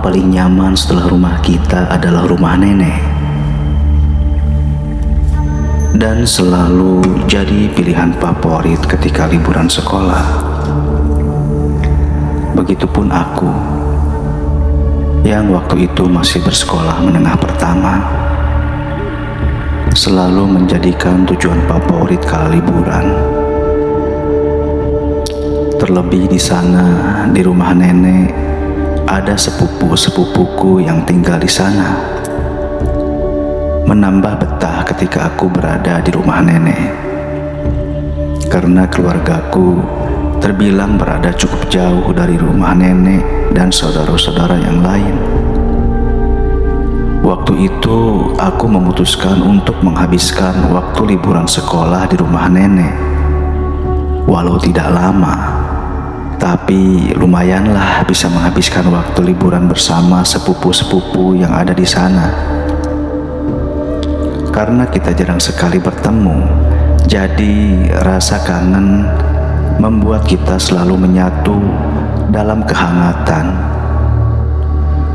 paling nyaman setelah rumah kita adalah rumah nenek, dan selalu jadi pilihan favorit ketika liburan sekolah. Begitupun aku yang waktu itu masih bersekolah menengah pertama, selalu menjadikan tujuan favorit kala liburan. Terlebih di sana, di rumah nenek, ada sepupu-sepupuku yang tinggal di sana. Menambah betah ketika aku berada di rumah nenek, karena keluargaku terbilang berada cukup jauh dari rumah nenek dan saudara-saudara yang lain. Waktu itu aku memutuskan untuk menghabiskan waktu liburan sekolah di rumah nenek. Walau tidak lama, tapi lumayanlah bisa menghabiskan waktu liburan bersama sepupu-sepupu yang ada di sana. Karena kita jarang sekali bertemu, jadi rasa kangen membuat kita selalu menyatu dalam kehangatan.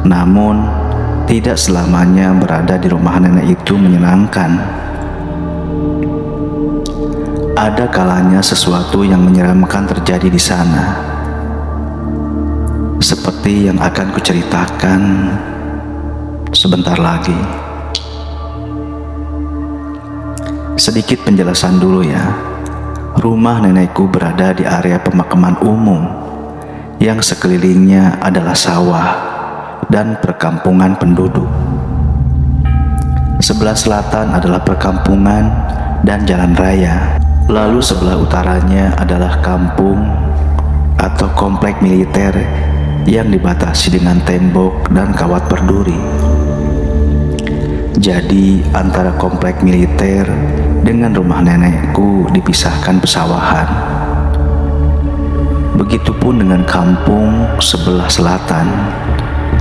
Namun, tidak selamanya berada di rumah nenek itu menyenangkan. Ada kalanya sesuatu yang menyeramkan terjadi di sana, seperti yang akan kuceritakan sebentar lagi. Sedikit penjelasan dulu ya. Rumah nenekku berada di area pemakaman umum yang sekelilingnya adalah sawah dan perkampungan penduduk. Sebelah selatan adalah perkampungan dan jalan raya. Lalu sebelah utaranya adalah kampung atau komplek militer yang dibatasi dengan tembok dan kawat berduri. Jadi antara komplek militer dengan rumah nenekku dipisahkan pesawahan. Begitupun dengan kampung sebelah selatan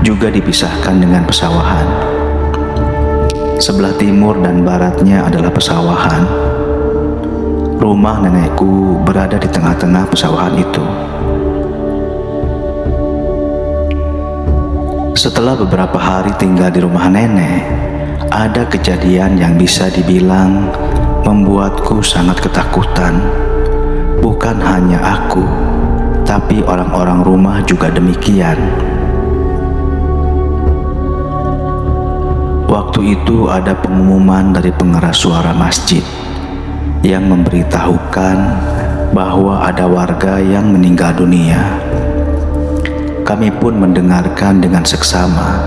juga dipisahkan dengan pesawahan. Sebelah timur dan baratnya adalah pesawahan. Rumah nenekku berada di tengah-tengah pesawahan itu. Setelah beberapa hari tinggal di rumah nenek, ada kejadian yang bisa dibilang membuatku sangat ketakutan. Bukan hanya aku, tapi orang-orang rumah juga demikian. Waktu itu ada pengumuman dari pengeras suara masjid yang memberitahukan bahwa ada warga yang meninggal dunia. Kami pun mendengarkan dengan seksama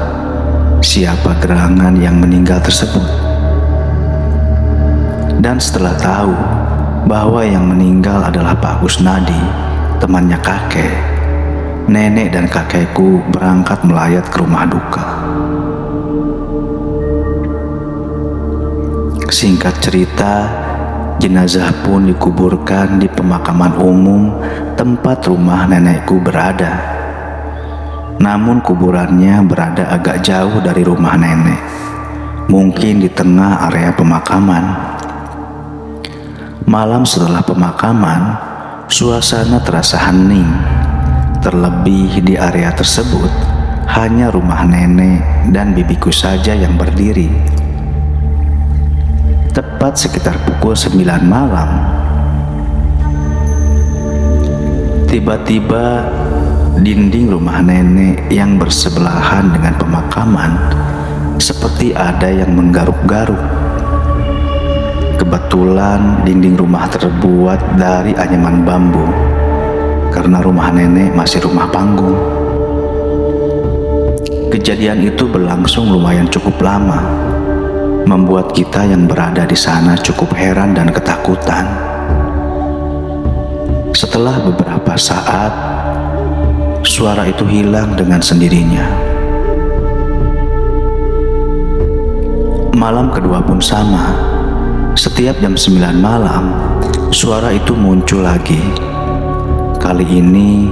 siapa gerangan yang meninggal tersebut. Dan setelah tahu bahwa yang meninggal adalah Pak Kusnadi, temannya kakek, nenek dan kakekku berangkat melayat ke rumah duka. Singkat cerita, jenazah pun dikuburkan di pemakaman umum tempat rumah nenekku berada. Namun kuburannya berada agak jauh dari rumah nenek, mungkin di tengah area pemakaman. Malam setelah pemakaman, suasana terasa hening. Terlebih di area tersebut, hanya rumah nenek dan bibiku saja yang berdiri. Tepat sekitar pukul 9 malam, tiba-tiba dinding rumah nenek yang bersebelahan dengan pemakaman seperti ada yang menggaruk-garuk. Kebetulan dinding rumah terbuat dari anyaman bambu, karena rumah nenek masih rumah panggung. Kejadian itu berlangsung lumayan cukup lama, membuat kita yang berada di sana cukup heran dan ketakutan. Setelah beberapa saat, suara itu hilang dengan sendirinya. Malam kedua pun sama. Setiap jam 9 malam, suara itu muncul lagi. Kali ini,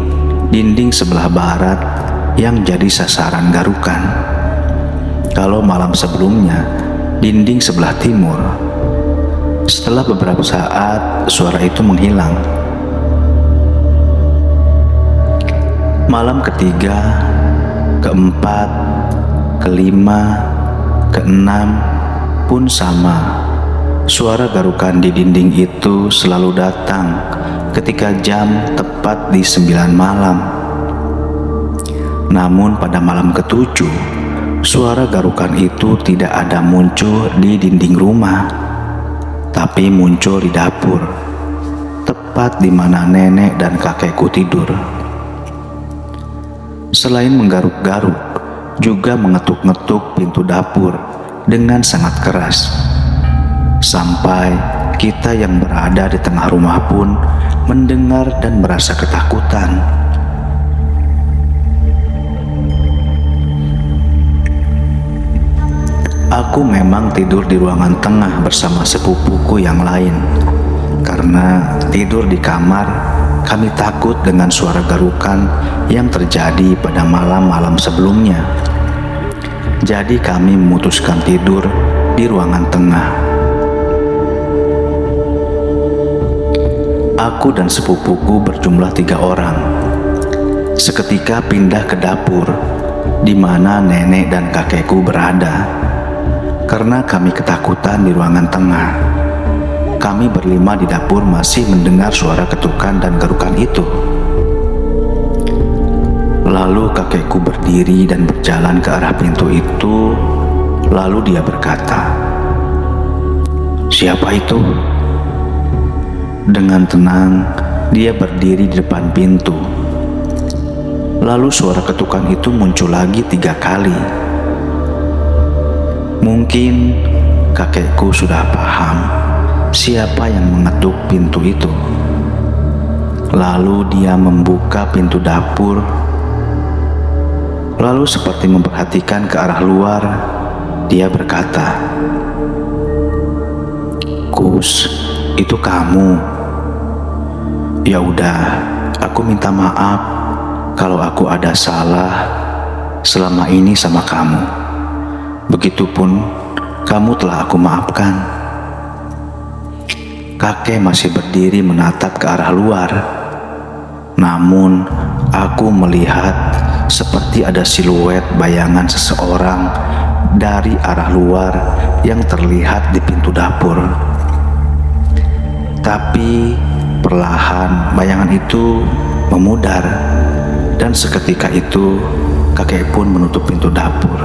dinding sebelah barat yang jadi sasaran garukan. Kalau malam sebelumnya, dinding sebelah timur. Setelah beberapa saat, suara itu menghilang. Malam ketiga, keempat, kelima, keenam pun sama. Suara garukan di dinding itu selalu datang ketika jam tepat di 9 malam. Namun pada malam ketujuh, suara garukan itu tidak ada muncul di dinding rumah, tapi muncul di dapur, tepat di mana nenek dan kakekku tidur. Selain menggaruk-garuk, juga mengetuk-ngetuk pintu dapur dengan sangat keras. Sampai kita yang berada di tengah rumah pun mendengar dan merasa ketakutan. Aku memang tidur di ruangan tengah bersama sepupuku yang lain. Karena tidur di kamar, kami takut dengan suara garukan yang terjadi pada malam-malam sebelumnya. Jadi kami memutuskan tidur di ruangan tengah. Aku dan sepupuku berjumlah 3 orang. Seketika pindah ke dapur, di mana nenek dan kakekku berada. Karena kami ketakutan di ruangan tengah, kami berlima di dapur masih mendengar suara ketukan dan garukan itu. Lalu kakekku berdiri dan berjalan ke arah pintu itu. Lalu dia berkata, "Siapa itu?" Dengan tenang, dia berdiri di depan pintu. Lalu suara ketukan itu muncul lagi 3 kali. Mungkin kakekku sudah paham siapa yang mengetuk pintu itu. Lalu dia membuka pintu dapur. Lalu seperti memperhatikan ke arah luar, dia berkata, "Kus, itu kamu? Ya udah, aku minta maaf kalau aku ada salah selama ini sama kamu. Begitupun kamu telah aku maafkan." Kakek masih berdiri menatap ke arah luar. Namun aku melihat seperti ada siluet bayangan seseorang dari arah luar yang terlihat di pintu dapur. Tapi perlahan bayangan itu memudar, dan seketika itu kakek pun menutup pintu dapur.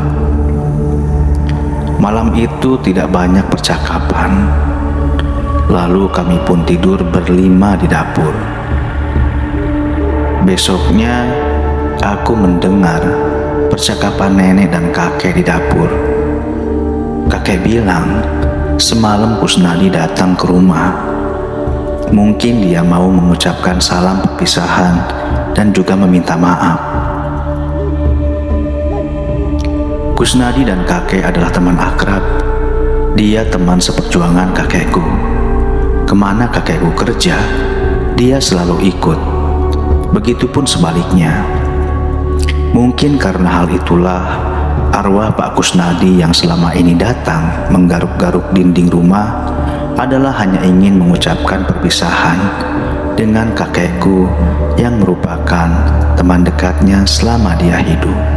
Malam itu tidak banyak percakapan. Lalu kami pun tidur berlima di dapur. Besoknya aku mendengar percakapan nenek dan kakek di dapur. Kakek bilang semalam Kusnadi datang ke rumah. Mungkin dia mau mengucapkan salam perpisahan dan juga meminta maaf. Kusnadi dan kakek adalah teman akrab. Dia teman seperjuangan kakekku. Kemana kakekku kerja, dia selalu ikut. Begitupun sebaliknya. Mungkin karena hal itulah arwah Pak Kusnadi yang selama ini datang menggaruk-garuk dinding rumah adalah hanya ingin mengucapkan perpisahan dengan kakekku yang merupakan teman dekatnya selama dia hidup.